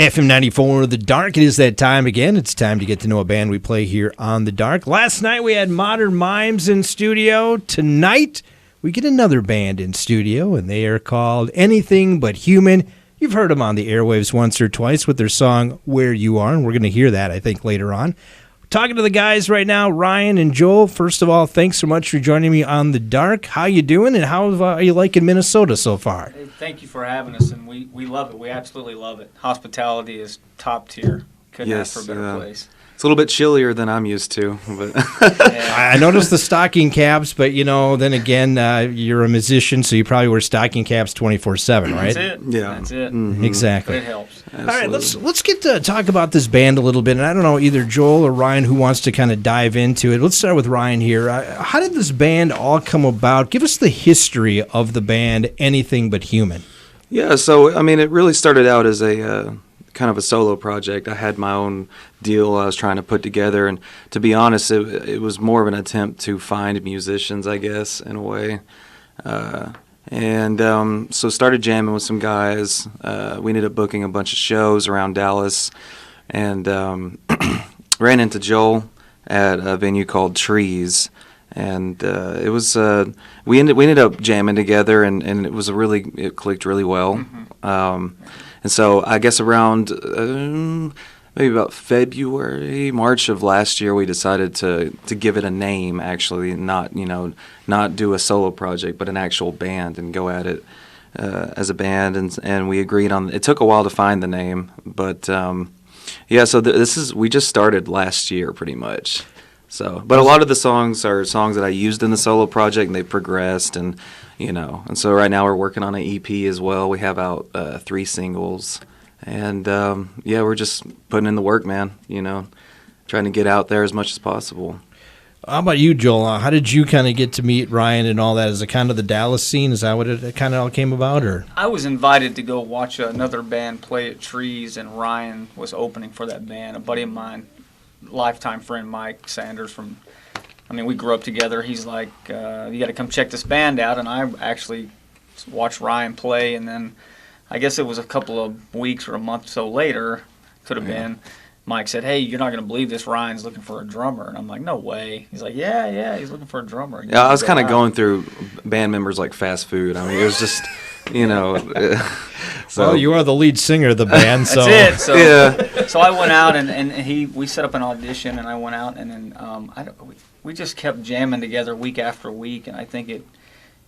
FM 94 The Dark. It is that time again. It's time to get to know a band we play here on The Dark. Last night we had Modern Mimes in studio. Tonight we get another band in studio, and they are called Anything But Human. You've heard them on the airwaves once or twice with their song Where You Are, and we're going to hear that, I think, later on. Talking to the guys right now, Ryan and Joel. First of all, thanks so much for joining me on The Dark. How you doing, and how are you liking Minnesota so far? Hey, thank you for having us, and we love it. We absolutely love it. Hospitality is top tier. Couldn't ask for a better place. It's a little bit chillier than I'm used to. But I noticed the stocking caps, but, then again, you're a musician, so you probably wear stocking caps 24/7, right? That's it. Yeah. That's it. Mm-hmm. Exactly. But it helps. Absolutely. All right, let's get to talk about this band a little bit. And I don't know, either Joel or Ryan, who wants to kind of dive into it. Let's start with Ryan here. How did this band all come about? Give us the history of the band Anything But Human. Yeah, so, it really started out as a kind of a solo project. I had my own deal I was trying to put together, and to be honest, it was more of an attempt to find musicians, I guess, in a way. So started jamming with some guys. We ended up booking a bunch of shows around Dallas, and ran into Joel at a venue called Trees. And it was we ended up jamming together, and it clicked really well. Mm-hmm. And so I guess around maybe about March of last year, we decided to give it a name, actually, not do a solo project, but an actual band, and go at it as a band. And we agreed on. It took a while to find the name, but so we just started last year, pretty much. So, but a lot of the songs are songs that I used in the solo project, and they progressed, and so right now we're working on an EP as well. We have out 3 singles, and we're just putting in the work, man. Trying to get out there as much as possible. How about you, Joel? How did you kind of get to meet Ryan and all that? Is it kind of the Dallas scene? Is that what it kind of all came about, or? I was invited to go watch another band play at Trees, and Ryan was opening for that band. A buddy of mine, lifetime friend Mike Sanders we grew up together. He's like, you got to come check this band out. And I actually watched Ryan play, and then I guess it was a couple of weeks or a month or so later, could have been, Mike said, hey, you're not going to believe this, Ryan's looking for a drummer. And I'm like, no way. He's like, yeah, he's looking for a drummer. Yeah, I was kind of going through band members like fast food. It was just, So, well, you are the lead singer of the band, so that's it. So I went out, and we set up an audition, and I went out, and then we just kept jamming together week after week, and I think it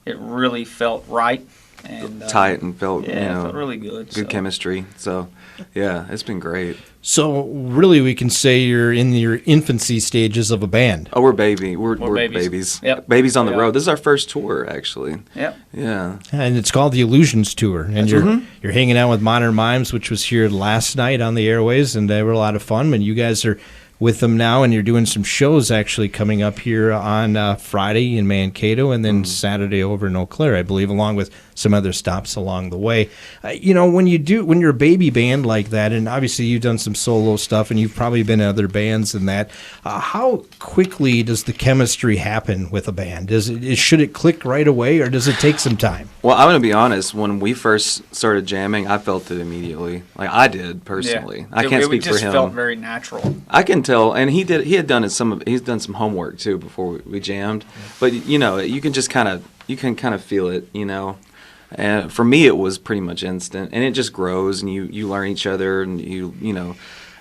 really felt right and tight, and felt it felt really good. Good chemistry. So yeah, it's been great. So really, we can say you're in your infancy stages of a band. Oh, we're babies. Yep. Babies on the road. This is our first tour, actually. Yep. Yeah. And it's called the Illusions Tour. And you're hanging out with Modern Mimes, which was here last night on the airways, and they were a lot of fun. And you guys are with them now, and you're doing some shows actually coming up here on Friday in Mankato, and then Saturday over in Eau Claire, I believe, along with some other stops along the way. When you're a baby band like that, and obviously you've done some solo stuff, and you've probably been in other bands and that, how quickly does the chemistry happen with a band? Should it click right away, or does it take some time? Well, I'm going to be honest. When we first started jamming, I felt it immediately. Like I did personally. Yeah. I can't speak for him. It just felt very natural. I can tell, and he's done some homework too before we jammed. But you can just kind of feel it, And for me, it was pretty much instant, and it just grows, and you learn each other, and you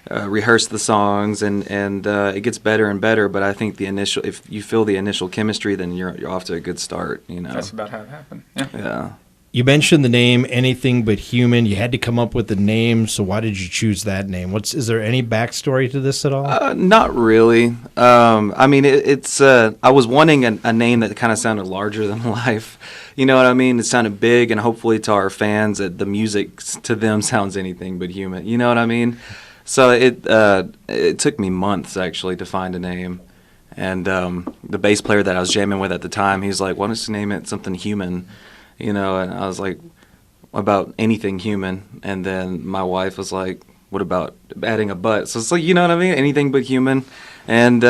rehearse the songs, and it gets better and better. But I think if you feel the initial chemistry, then you're off to a good start. That's about how it happened. Yeah. You mentioned the name Anything But Human. You had to come up with the name, so why did you choose that name? Is there any backstory to this at all? Not really. It's I was wanting a name that kind of sounded larger than life. You know what I mean? It sounded big, and hopefully to our fans, that the music to them sounds anything but human. You know what I mean? So it took me months actually to find a name. And the bass player that I was jamming with at the time, he's like, "Why don't you name it something human?" And I was like, about anything human. And then my wife was like, what about adding a butt? So it's like, you know what I mean? Anything but human. And,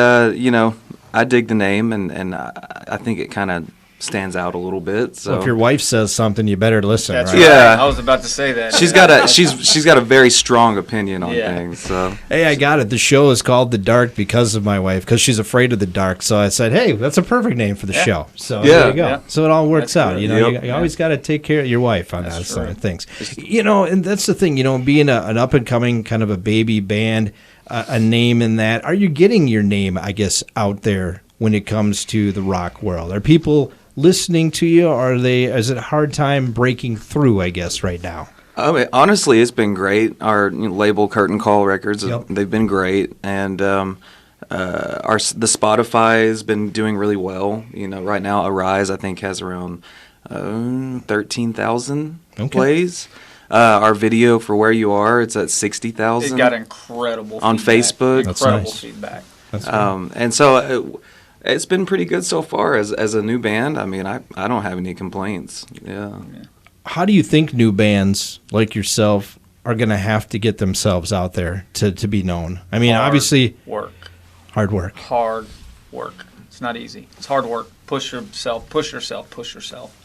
I dig the name, and I think it kind of stands out a little bit. So So if your wife says something, you better listen, That's right? right. Yeah. I was about to say that. she's got a very strong opinion on Yeah. things. So Hey, I got it. The show is called The Dark because of my wife, because she's afraid of the dark. So I said, hey, that's a perfect name for the Yeah. show. So Yeah. there you go. Yeah. So it all works That's out. good. You know, Yep. you always got to take care of your wife on that That's side true. of things. You know, and that's the thing, you know, being an up and coming kind of a baby band, a name in that. Are you getting your name, I guess, out there when it comes to the rock world? Are people listening to you, or is it a hard time breaking through, I guess, right now? I mean, honestly, it's been great. Our label, Curtain Call Records, Yep. they've been great, and the Spotify has been doing really well. You know, right now, Arise I think has around 13,000 Okay. plays. Our video for Where You Are, it's at It 60,000. got incredible On feedback. Facebook. That's Incredible nice. feedback. That's And so it's been pretty good so far as a new band. I mean, I don't have any complaints. Yeah. How do you think new bands like yourself are going to have to get themselves out there to be known? I mean, Hard obviously, work. hard work. Hard work. It's not easy. It's hard work. Push yourself. Push yourself. Push yourself.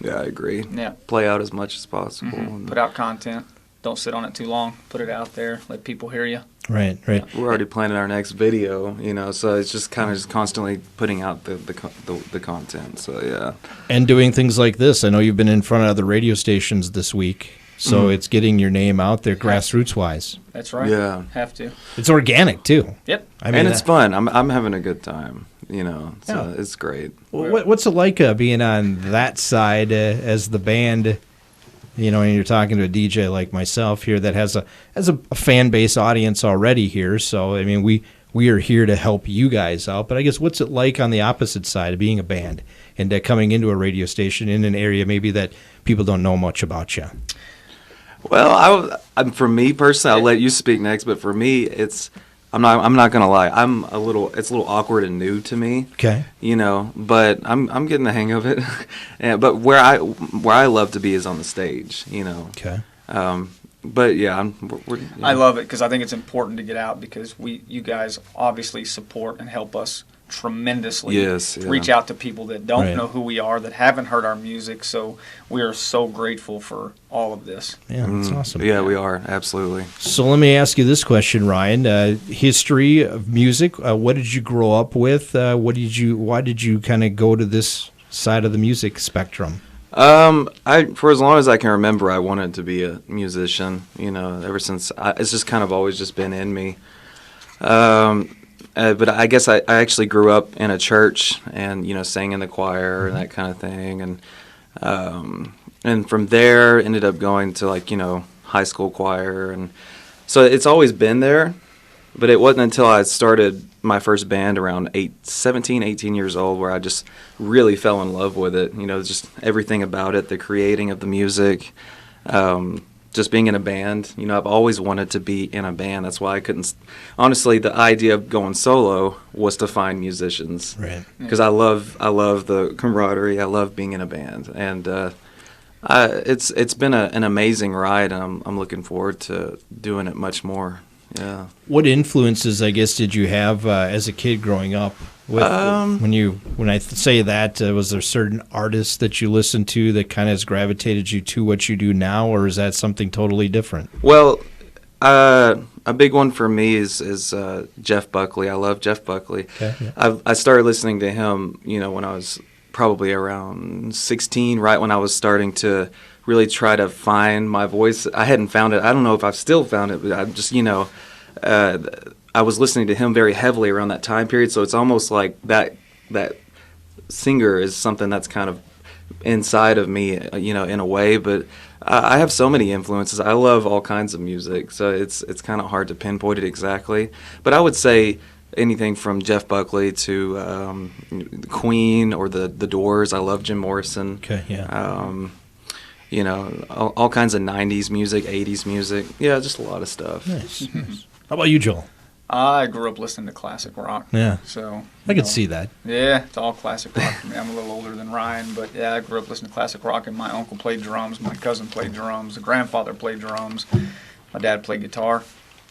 Yeah, I agree. Yeah. Play out as much as possible. Put out content. Don't sit on it too long. Put it out there. Let people hear you. Right, right. We're already planning our next video, you know, so it's just kind of just constantly putting out the content. So yeah. And doing things like this. I know you've been in front of other radio stations this week, so it's getting your name out there grassroots wise. That's right. Yeah. Have to. It's organic too. Yep. I mean, And it's fun. I'm having a good time, you know. So Yeah. it's great. what's it like being on that side as the band? You know, and you're talking to a DJ like myself here that has a fan base audience already here. So I mean, we are here to help you guys out. But I guess what's it like on the opposite side of being a band and coming into a radio station in an area maybe that people don't know much about you? Well, for me personally, I'll let you speak next. But for me, it's I'm not gonna lie. It's a little awkward and new to me. Okay. You know, but I'm getting the hang of it. But where I love to be is on the stage. You know. Okay. But yeah, I love it because I think it's important to get out because you guys obviously support and help us tremendously. Yes, yeah. Reach out to people that don't Right. know who we are, that haven't heard our music. So we are so grateful for all of this. Yeah, that's awesome. Yeah, we are absolutely. So let me ask you this question, Ryan. History of music. What did you grow up with? Why did you kind of go to this side of the music spectrum? For as long as I can remember, I wanted to be a musician. You know, ever since it's just kind of always just been in me. But I guess I actually grew up in a church and, you know, sang in the choir and that kind of thing. And from there ended up going to, like, you know, high school choir. And so it's always been there. But it wasn't until I started my first band around 17, 18 years old where I just really fell in love with it. You know, just everything about it, the creating of the music, just being in a band. You know, I've always wanted to be in a band. That's why I couldn't. Honestly, the idea of going solo was to find musicians. Right. Because I love the camaraderie. I love being in a band, and it's been an amazing ride, and I'm looking forward to doing it much more. Yeah. What influences, I guess, did you have as a kid growing up? With when I say that, was there certain artists that you listened to that kind of has gravitated you to what you do now, or is that something totally different? Well, a big one for me is Jeff Buckley. I love Jeff Buckley. Okay, yeah. I started listening to him, you know, when I was probably around 16, right when I was starting to really try to find my voice. I hadn't found it. I don't know if I've still found it, but I just, you know, I was listening to him very heavily around that time period. So it's almost like that singer is something that's kind of inside of me, you know, in a way. But I have so many influences. I love all kinds of music, so it's kind of hard to pinpoint it exactly. But I would say anything from Jeff Buckley to Queen or the Doors. I love Jim Morrison. Okay, yeah. You know, all kinds of 90s music, 80s music. Yeah, just a lot of stuff. Nice. How about you, Joel? I grew up listening to classic rock. Yeah. So I could see that. Yeah, it's all classic rock for me. I'm a little older than Ryan, but yeah, I grew up listening to classic rock, and my uncle played drums, my cousin played drums, the grandfather played drums, my dad played guitar.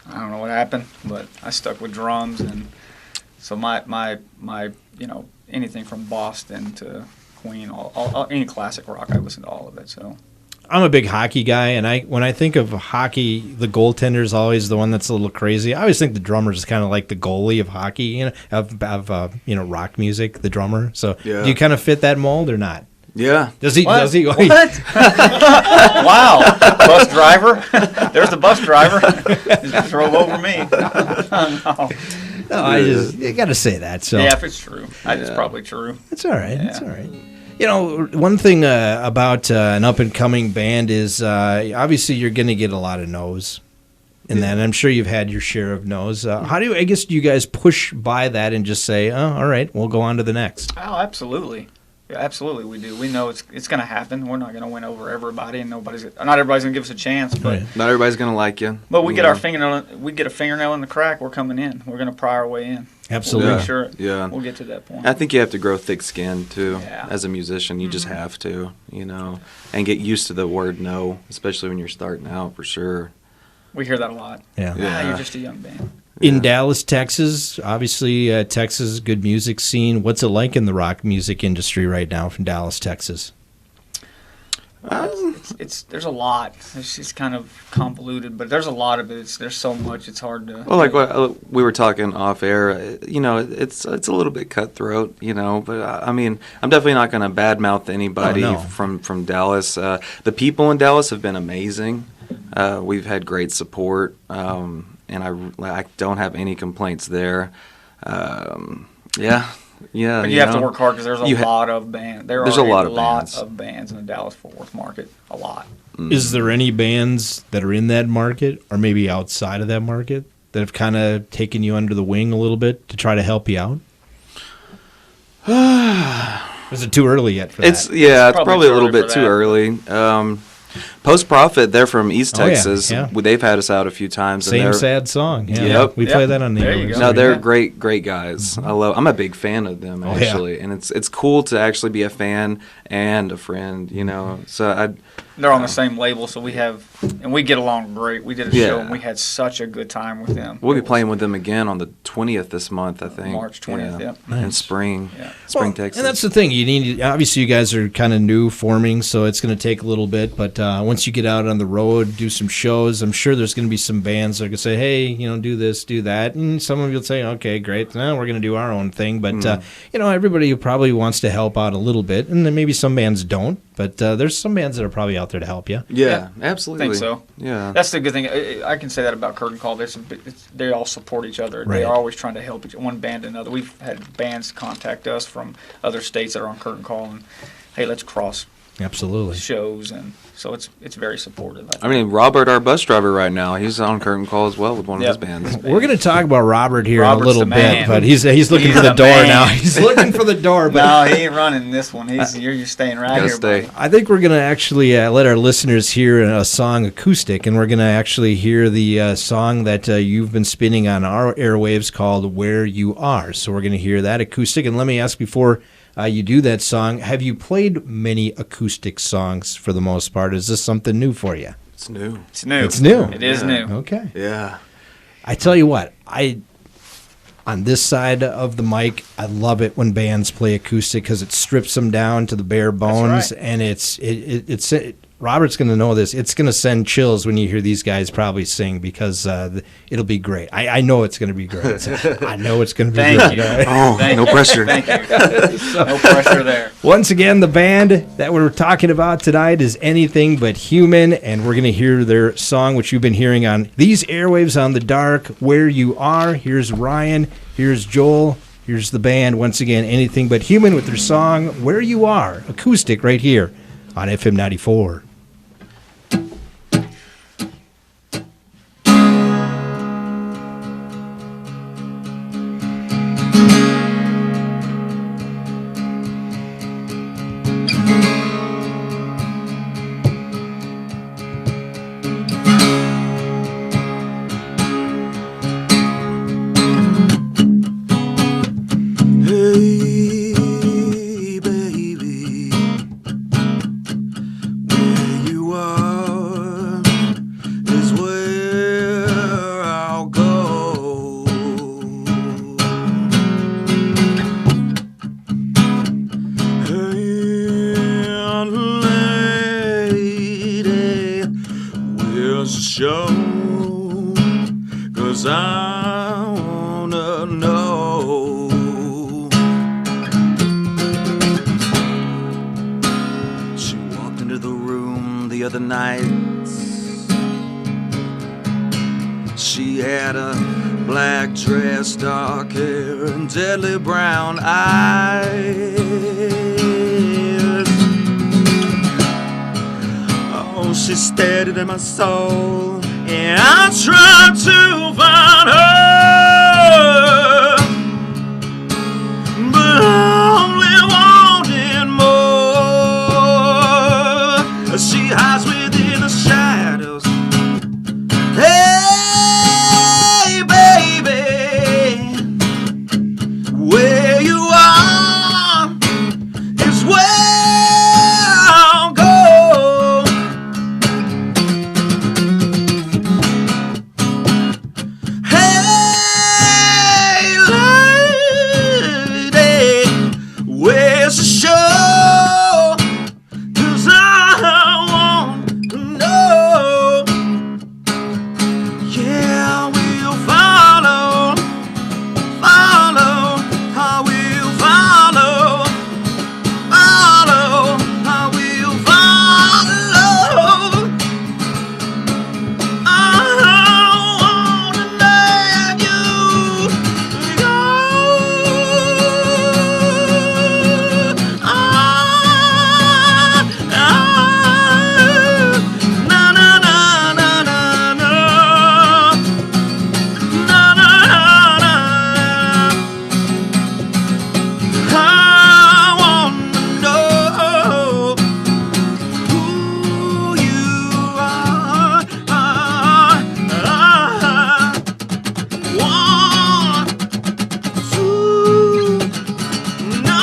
I don't know what happened, but I stuck with drums, and so my you know, anything from Boston to Queen, any classic rock. I listen to all of it. So I'm a big hockey guy, and when I think of hockey, the goaltender is always the one that's a little crazy. I always think the drummer is kind of like the goalie of hockey, of rock music, the drummer. So Yeah. do you kind of fit that mold or not? Yeah. Does he? What? Does he? What? Wow, bus driver. There's the bus driver. Just drove over me. No. No, you got to say that. So Yeah, if it's true, it's probably true. it's all right. It's Yeah. all right. One thing about an up and coming band is obviously you're going to get a lot of no's, and then I'm sure you've had your share of no's. How do you guys push by that and just say, oh, all right, we'll go on to the next? Oh, absolutely. Yeah, absolutely, we do. We know it's going to happen. We're not going to win over everybody, and not everybody's going to give us a chance. But Right. Not everybody's gonna like you. we get our fingernail. We get a fingernail in the crack. We're coming in. We're going to pry our way in. Absolutely. We'll make sure. Yeah. We'll get to that point. I think you have to grow thick skin too. Yeah. As a musician, you just have to, and get used to the word no, especially when you're starting out, for sure. We hear that a lot. Yeah. Yeah. You're just a young band. In Dallas, Texas, obviously Texas, good music scene. What's it like in the rock music industry right now from Dallas, Texas? There's a lot. It's just kind of convoluted, but there's a lot of it. There's so much. It's hard to. Well, like what we were talking off air, it's a little bit cutthroat, But I mean, I'm definitely not going to badmouth anybody Oh, no. from Dallas. The people in Dallas have been amazing. We've had great support, and I don't have any complaints there. Yeah. But you have to work hard because there's a lot of bands. There's a lot of bands. of bands in the Dallas-Fort Worth market. A lot. Is there any bands that are in that market or maybe outside of that market that have kind of taken you under the wing a little bit to try to help you out? Is it too early yet for that? It's probably a little too bit early too for that. early. Post Profit, they're from East Oh, yeah, Texas. yeah. They've had us out a few times. Same and they're, sad song. Yeah. Yep. We Yep. play that on the There you airwaves. go. No, they're Yeah. great guys. I'm a big fan of them Oh, yeah. actually, and it's cool to actually be a fan and a friend. So They're on the same label, so we get along great. We did a Yeah. show, and we had such a good time with them. we'll be It was playing with them again on the 20th this month, I think. March 20th, yep. In spring, Yeah. spring Well, Texas. And that's the thing. Obviously, you guys are kind of new forming, so it's going to take a little bit. But once you get out on the road, do some shows, I'm sure there's going to be some bands that are going to say, hey, do this, do that. And some of you will say, okay, great. Now we're going to do our own thing. But, everybody probably wants to help out a little bit. And then maybe some bands don't. But there's some bands that are probably out there to help you. yeah, absolutely. think so. Yeah. That's the good thing. I can say that about Curtain Call. They all support each other. Right. They are always trying to help one band another. We've had bands contact us from other states that are on Curtain Call, and hey, let's cross Absolutely. shows, and so it's very supportive. I mean, Robert, our bus driver right now, he's on Curtain Call as well with one of his Yep. bands. We're going to talk about Robert here in a Robert's little the bit, man. but he's looking He's for the the door man. now. He's looking for the door, but No, he ain't running this one. You're staying right Gotta here. stay. buddy. I think we're going to actually let our listeners hear a song acoustic, and we're going to actually hear the song that you've been spinning on our airwaves called Where You Are. So we're going to hear that acoustic. And let me ask before you do that song, have you played many acoustic songs for the most part? Is this something new for you? It's new. It's new. It's new. It is Yeah. new. Okay. Yeah. I tell you what, on this side of the mic, I love it when bands play acoustic because it strips them down to the bare bones, right. and it's Robert's going to know this. It's going to send chills when you hear these guys probably sing because it'll be great. I know it's going to be great. I know it's going to be Thank great. you. Oh, Thank no you. pressure. Thank you. No pressure there. Once again, the band that we're talking about tonight is Anything But Human, and we're going to hear their song, which you've been hearing on these airwaves on the dark, Where You Are. Here's Ryan. Here's Joel. Here's the band. Once again, Anything But Human with their song, Where You Are, acoustic right here on FM 94. Hey, baby, when I wanna know. She walked into the room the other night. She had a black dress, dark hair, and deadly brown eyes. Oh, she stared into my soul, and I tried to find her, but I only wanted more. She hides within the shadows. Hey, baby, where you are is where I'll go. Hey, lady, where's the show? 'Cause I want to know. Yeah, we'll follow, follow, I will follow, follow, I will follow. I wanna let you go. Na na na na na na. Na na na. I wanna know who you are. Want to know.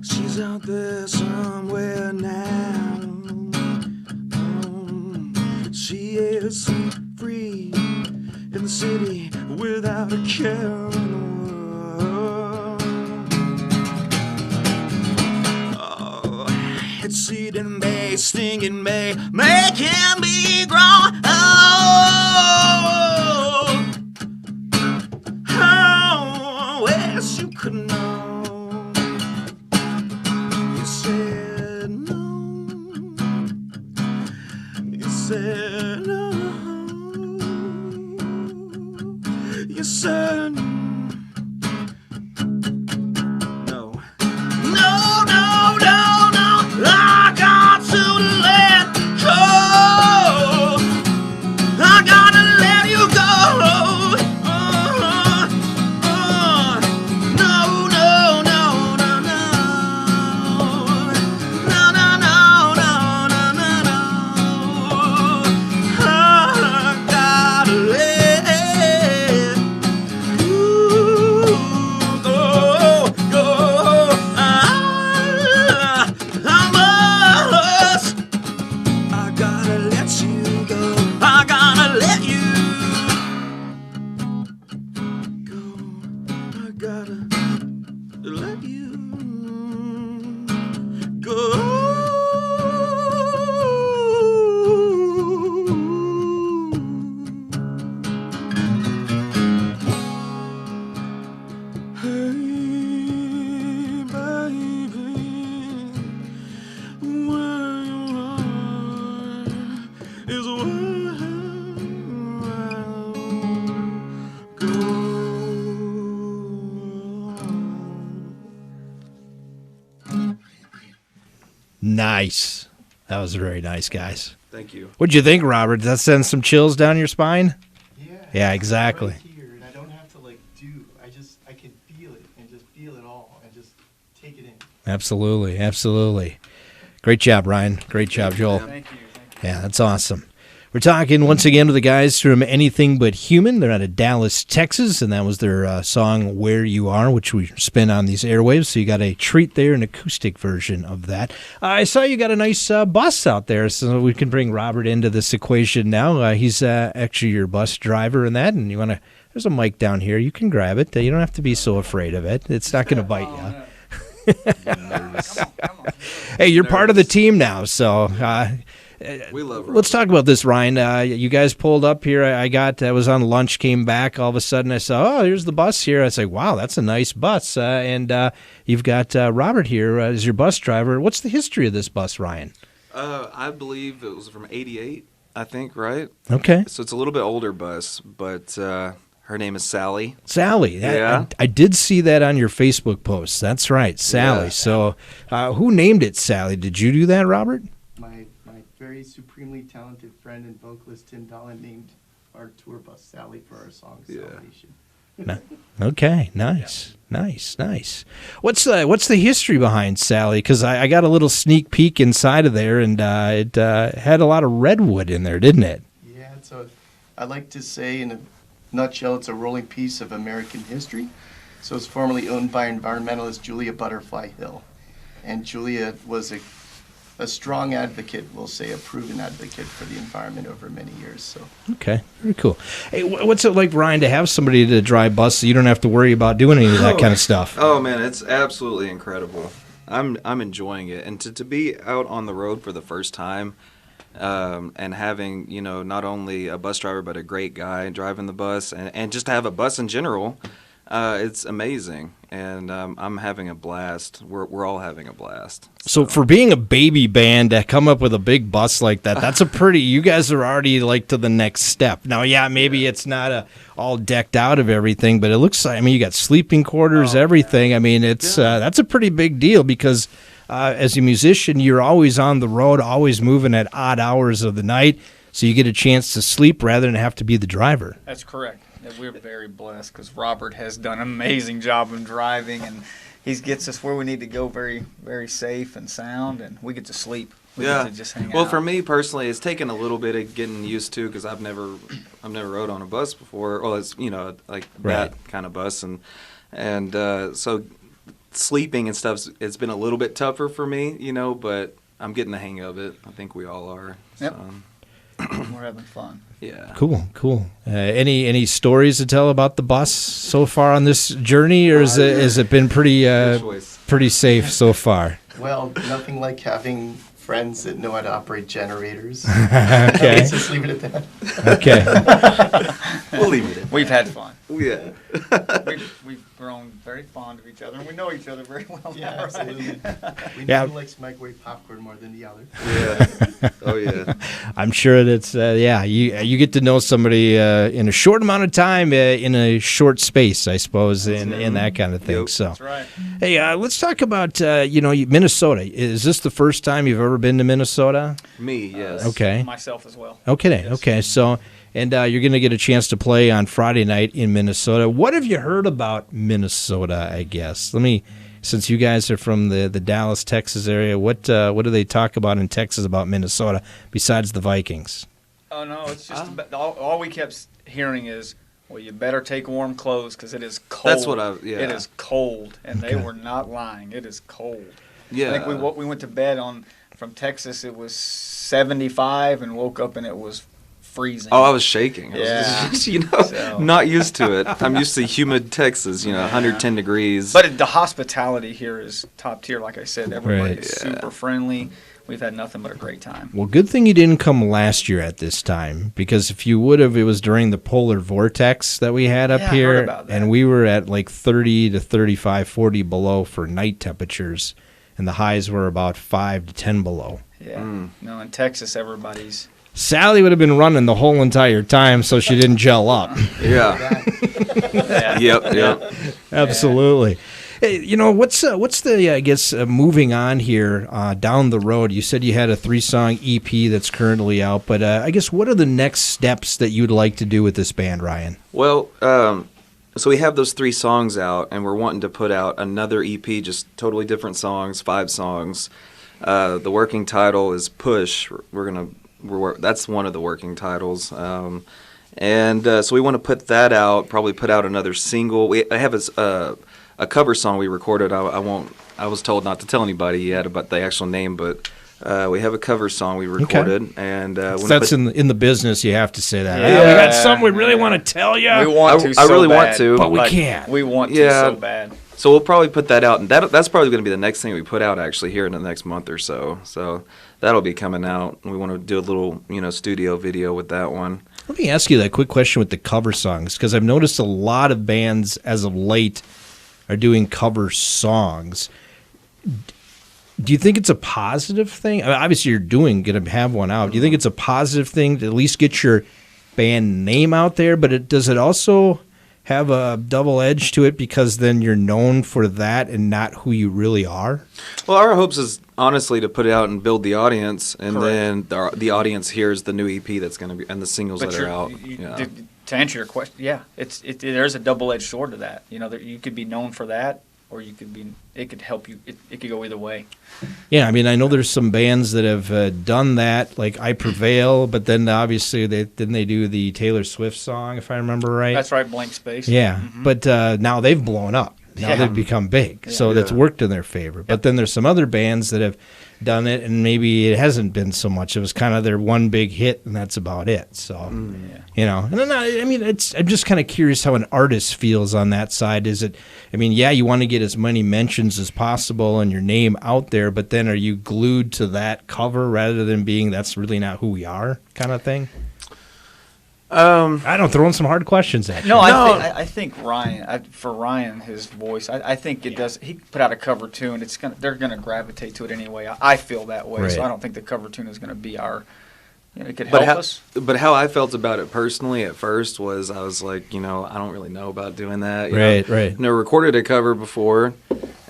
She's out there somewhere now. She is free in the city without a care in the world. Oh, it's eating me, stinging me, making me grow. Oh, wish you could know. You said no. You said no. You said no. No, no, no, no. I got to let go. I gotta let you go. No, no, no, no, no. No, no, no, no, no, no, no. I gotta let you go, go. I must. I gotta let you go. I gotta let you go. I gotta let you go. Hey, baby, where you are is where I'll go. Nice. That was very nice, guys. Thank you. What'd you think, Robert? Did that send some chills down your spine? Yeah, exactly. Right here, and I don't have to I can feel it and just feel it all and just take it in. Absolutely, absolutely. Great job, Ryan. Great job, Joel. Thank you. Yeah, that's awesome. We're talking once again with the guys from Anything But Human. They're out of Dallas, Texas, and that was their song Where You Are, which we spin on these airwaves. So you got a treat there, an acoustic version of that. I saw you got a nice bus out there, so we can bring Robert into this equation now. He's actually your bus driver in that, and you want to. There's a mic down here. You can grab it. You don't have to be so afraid of it. It's not going to bite you. Come on. Hey, you're part of the team now, so We love let's talk about this, Ryan. You guys pulled up here. I was on lunch, came back. All of a sudden, I saw, here's the bus here. I was like, wow, that's a nice bus. And you've got Robert here as your bus driver. What's the history of this bus, Ryan? I believe it was from '88, I think, right? Okay. So it's a little bit older bus, but her name is Sally. Sally. Yeah. I did see that on your Facebook post. That's right, Sally. Yeah. So who named it Sally? Did you do that, Robert? My very supremely talented friend and vocalist Tim Dolan named our tour bus Sally for our song Yeah. Salvation. Okay, nice. What's the history behind Sally? Because I got a little sneak peek inside of there, and it had a lot of redwood in there, didn't it? Yeah, so I like to say in a nutshell, it's a rolling piece of American history. So it's formerly owned by environmentalist Julia Butterfly Hill. And Julia was a strong advocate, we'll say a proven advocate for the environment over many years. So Okay, very cool. Hey, what's it like, Ryan, to have somebody to drive bus so you don't have to worry about doing any of that kind of stuff? Oh man, it's absolutely incredible. I'm enjoying it, and to be out on the road for the first time, and having not only a bus driver but a great guy driving the bus, and just to have a bus in general, it's amazing, and I'm having a blast. We're all having a blast. So for being a baby band to come up with a big bus like that, that's a pretty. You guys are already like to the next step. Now, yeah, maybe it's not all decked out of everything, but it looks like. I mean, you got sleeping quarters, everything. I mean, it's that's a pretty big deal because as a musician, you're always on the road, always moving at odd hours of the night, so you get a chance to sleep rather than have to be the driver. That's correct. And we're very blessed because Robert has done an amazing job in driving, and he gets us where we need to go very, very safe and sound, and we get to sleep. We get to just hang Well, out. for me personally, it's taken a little bit of getting used to because I've never rode on a bus before. Well, it's like Right. that kind of bus, and so sleeping and stuff. It's been a little bit tougher for me, but I'm getting the hang of it. I think we all are. Yep. So, We're having fun. yeah. Cool. Any stories to tell about the bus so far on this journey, or has it been pretty Good choice. pretty safe so far? well, nothing like having friends that know how to operate generators. Okay. Let's just leave it at that. Okay. We'll leave it. We've had fun. Yeah. We've grown very fond of each other, and we know each other very well. Yeah, now, right? absolutely. We Yeah. know who likes microwave popcorn more than the other. Yeah. Oh yeah. I'm sure that's you get to know somebody in a short amount of time in a short space, I suppose, in that kind of thing. Yep. So, That's right. hey, let's talk about Minnesota. Is this the first time you've ever been to Minnesota? Me, yes. Okay. Myself as well. Okay. Yes. Okay. So, and you're going to get a chance to play on Friday night in Minnesota. What have you heard about Minnesota? I guess. Since you guys are from the Dallas, Texas area, what do they talk about in Texas about Minnesota besides the Vikings? Oh no, it's just all we kept hearing is, well, you better take warm clothes because it is cold. That's what It is cold, and they were not lying. It is cold. Yeah. I think we went to bed from Texas. It was 75, and woke up and it was freezing. Oh, I was shaking. I was Yeah. just, So- not used to it. I'm used to humid Texas, 110 degrees. But the hospitality here is top tier. Like I said, everybody's Right. super friendly. We've had nothing but a great time. Well, good thing you didn't come last year at this time, because if you would have, it was during the polar vortex that we had up Yeah, I here, heard about that. and we were at like 30 to 35, 40 below for night temperatures, and the highs were about 5 to 10 below. Yeah. No, in Texas, everybody's. Sally would have been running the whole entire time, so she didn't gel up. yeah. Yeah. Yep. Absolutely. Hey, what's the I guess moving on here down the road? You said you had a 3-song EP that's currently out, but I guess what are the next steps that you'd like to do with this band, Ryan? Well, so we have those 3 songs out, and we're wanting to put out another EP, just totally different songs, 5 songs. The working title is Push. We're gonna that's one of the working titles. And so we want to put that out. Probably put out another single. I have a cover song we recorded. I was told not to tell anybody yet about the actual name, but we have a cover song we recorded, and that's in the business. You have to say that. Yeah. We got something we really want to tell you. We want to. I so really want bad. to, but we Like, can't. We want to Yeah. so bad. So we'll probably put that out, and that's probably going to be the next thing we put out actually here in the next month or so. So that'll be coming out. We want to do a little, studio video with that one. Let me ask you that quick question with the cover songs, because I've noticed a lot of bands as of late are doing cover songs. Do you think it's a positive thing? I mean, obviously, you're going to have one out. Do you think it's a positive thing to at least get your band name out there? But does it also have a double edge to it because then you're known for that and not who you really are? Well, our hopes is honestly to put it out and build the audience, and Correct. then the audience hears the new EP that's going to be and the singles that are out. To answer your question, yeah, there's a double-edged sword to that. You could be known for that, or it could help you. It could go either way. Yeah, I mean, I know there's some bands that have done that, like I Prevail, but then obviously they do the Taylor Swift song, if I remember right. That's right, Blank Space. Yeah, but now they've blown up. Now Yeah. they've become big, so that's Yeah. worked in their favor. But then there's some other bands that have done it, and maybe it hasn't been so much. It was kind of their one big hit, and that's about it. So, and then I mean, I'm just kind of curious how an artist feels on that side. Is it? I mean, yeah, you want to get as many mentions as possible and your name out there, but then are you glued to that cover rather than being that's really not who we are kind of thing? I don't throw in some hard questions at you. No, I think Ryan. For Ryan, his voice, I think it does. He put out a cover tune. They're gonna gravitate to it anyway. I feel that way, Right. so I don't think the cover tune is gonna be our. It could help us. But how I felt about it personally at first was I was like, I don't really know about doing that. Right. Never recorded a cover before,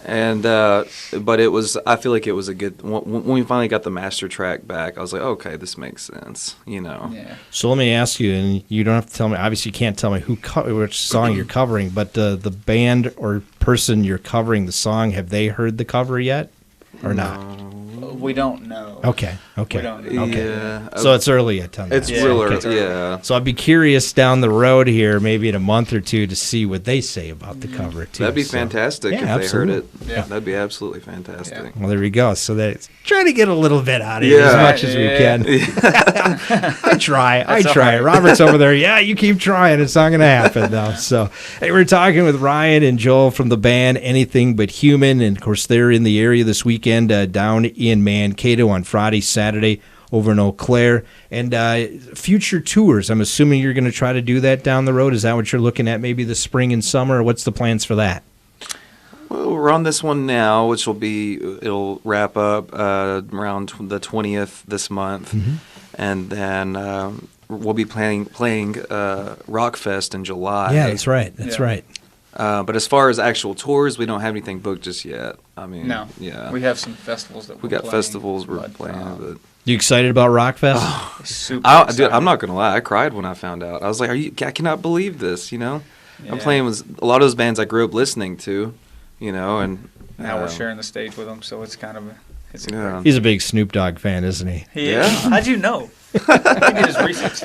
and but it was. I feel like it was a good. When we finally got the master track back, I was like, okay, this makes sense. Yeah. So let me ask you, and you don't have to tell me. Obviously, you can't tell me which song you're covering, but the band or person you're covering the song, have they heard the cover yet, or not? We don't know. Okay. We don't know. Okay. Yeah. So it's early yet on that. It's Yeah. real Okay. early. Yeah. So I'd be curious down the road here, maybe in a month or two, to see what they say about the cover too. That'd be So- fantastic Yeah, if they absolutely. heard it. Yeah. That'd be absolutely fantastic. Well, there we go. So that's trying to get a little bit out of it as Yeah. much as we can. I try. That's all right. Robert's over there. Yeah, you keep trying. It's not going to happen, though. So, hey, we're talking with Ryan and Joel from the band Anything But Human. And, of course, they're in the area this weekend down in Mankato on Friday, Saturday over in Eau Claire. And future tours, I'm assuming you're going to try to do that down the road. Is that what you're looking at, maybe the spring and summer? What's the plans for that? Well, we're on this one now, which it'll wrap up around the 20th this month, and then we'll be playing Rockfest in July. Yeah, that's right. That's Yeah. right. But as far as actual tours, we don't have anything booked just yet. I mean, No. yeah, We have some festivals that we we're got playing, festivals we're but, playing, but. You excited about Rockfest? Super Dude, excited. I'm not gonna lie. I cried when I found out. I was like, I cannot believe this. I'm Yeah. playing with a lot of those bands I grew up listening to. And Now we're sharing the stage with them, so it's kind of it's a Yeah. He's a big Snoop Dogg fan, isn't he? He Yeah. is. How'd you know? He did his research.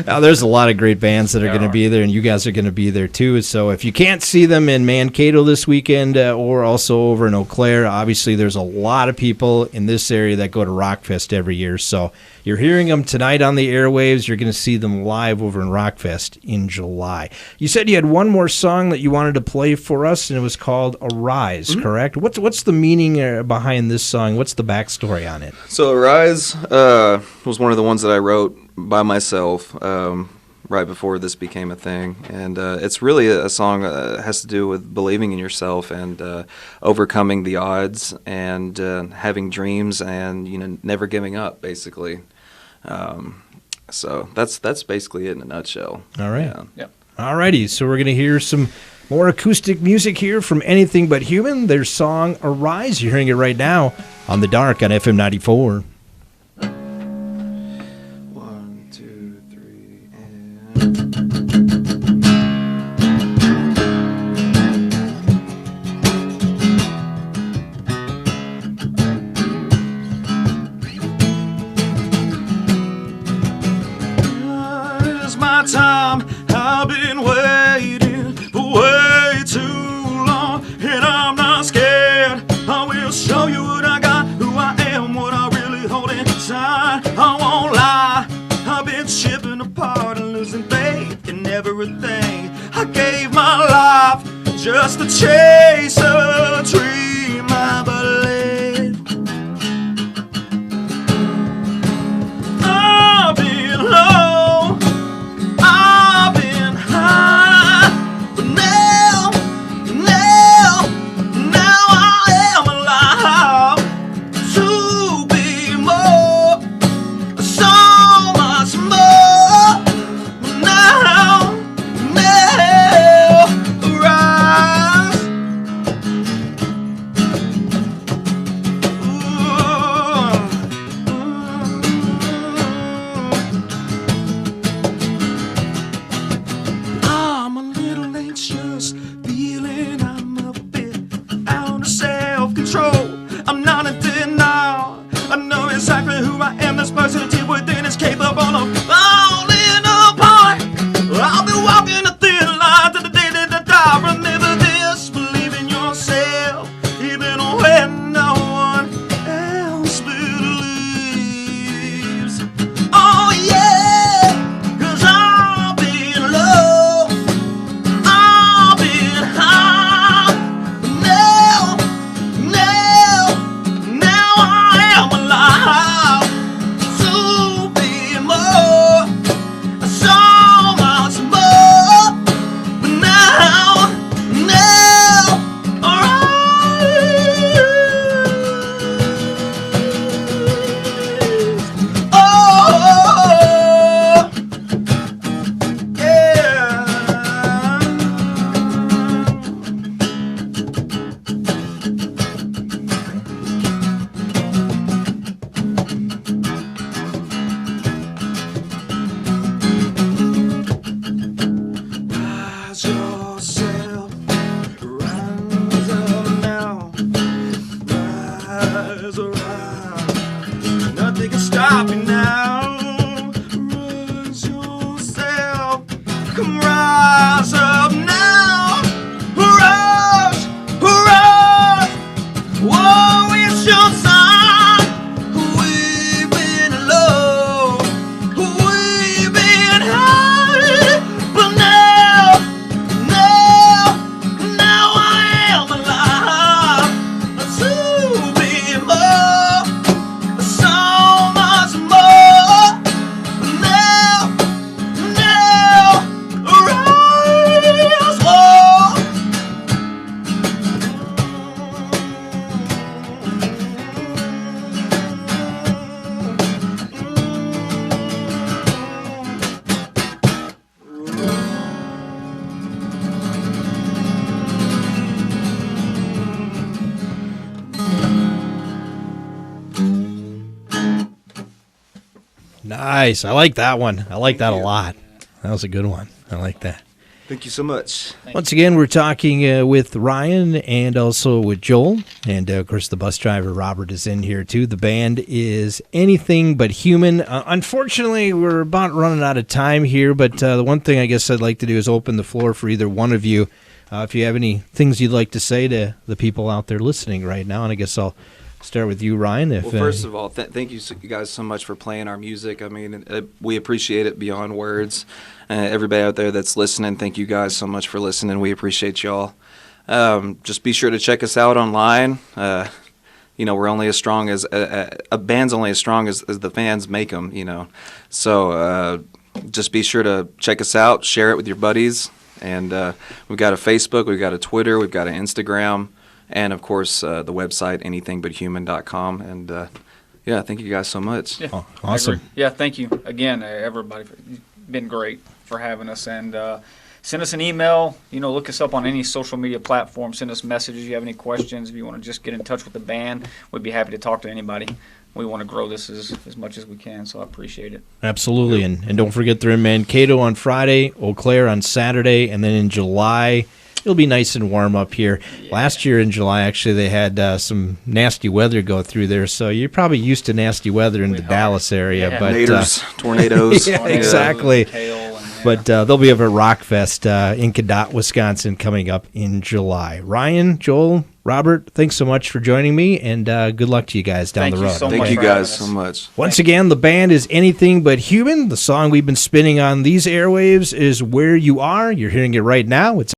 Now, there's a lot of great bands that are There going to are. be there, and you guys are going to be there too. So if you can't see them in Mankato this weekend or also over in Eau Claire, obviously there's a lot of people in this area that go to Rockfest every year. So you're hearing them tonight on the airwaves. You're going to see them live over in Rockfest in July. You said you had one more song that you wanted to play for us, and it was called Arise, correct? What's the meaning behind this song? What's the backstory on it? So Rise was one of the ones that I wrote by myself right before this became a thing, and it's really a song that has to do with believing in yourself and overcoming the odds and having dreams and never giving up, basically. So that's basically it in a nutshell. All right. Yeah. Yep. All righty, so we're going to hear some more acoustic music here from Anything But Human. Their song Arise. You're hearing it right now on The Dark on FM 94. 1, 2, 3, and. just to chase a dream, I believe. I've been low, I've been high, but now I am alive to be more, so much more. Now, rise. I'm a little anxious, feeling I'm a bit out of self-control. I'm not in denial. I know exactly who I am. This personality within is capable of falling apart. I'll be walking a thin line to the day that I die. Remember this, believe in yourself, even when no one else believes. Oh yeah, 'cause I've been low, I've been high, now I am alive to be more, so much more. But now, rise. Oh, yeah. Rise yourself, rise up now, rise, nothing can stop you now. Rise yourself, come rise up now, rise, whoa, it's your sign. We've been low, we've been high, but now I am alive to be more, so much more. Now, rise, whoa. Nice. I like that one. I like that a lot. That was a good one. I like that. Thank you so much. Once again, we're talking with Ryan and also with Joel. And, of course, the bus driver, Robert, is in here, too. The band is Anything But Human. Unfortunately, we're about running out of time here, but the one thing I guess I'd like to do is open the floor for either one of you. If you have any things you'd like to say to the people out there listening right now, and I guess I'll start with you, Ryan. Well, first of all, thank you guys so much for playing our music. I mean, we appreciate it beyond words. Everybody out there that's listening, thank you guys so much for listening. We appreciate y'all. Just be sure to check us out online. We're only as strong as a band's only as strong as the fans make them. So just be sure to check us out, share it with your buddies, and we've got a Facebook, we've got a Twitter, we've got an Instagram. And, of course, the website, anythingbuthuman.com. And, thank you guys so much. Yeah, awesome. Yeah, thank you again, everybody. You've been great for having us. And send us an email. Look us up on any social media platform. Send us messages if you have any questions. If you want to just get in touch with the band, we'd be happy to talk to anybody. We want to grow this as much as we can, so I appreciate it. Absolutely. And don't forget they're in Mankato on Friday, Eau Claire on Saturday, and then in July – it'll be nice and warm up here. Yeah. Last year in July, actually, they had some nasty weather go through there, so you're probably used to nasty weather in the Dallas area. Yeah. But tornadoes. Yeah, exactly. But they'll be over at Rockfest in Cadott, Wisconsin, coming up in July. Ryan, Joel, Robert, thanks so much for joining me, and good luck to you guys down the road. Thank you guys so much. Once again, the band is Anything But Human. The song we've been spinning on these airwaves is Where You Are. You're hearing it right now. It's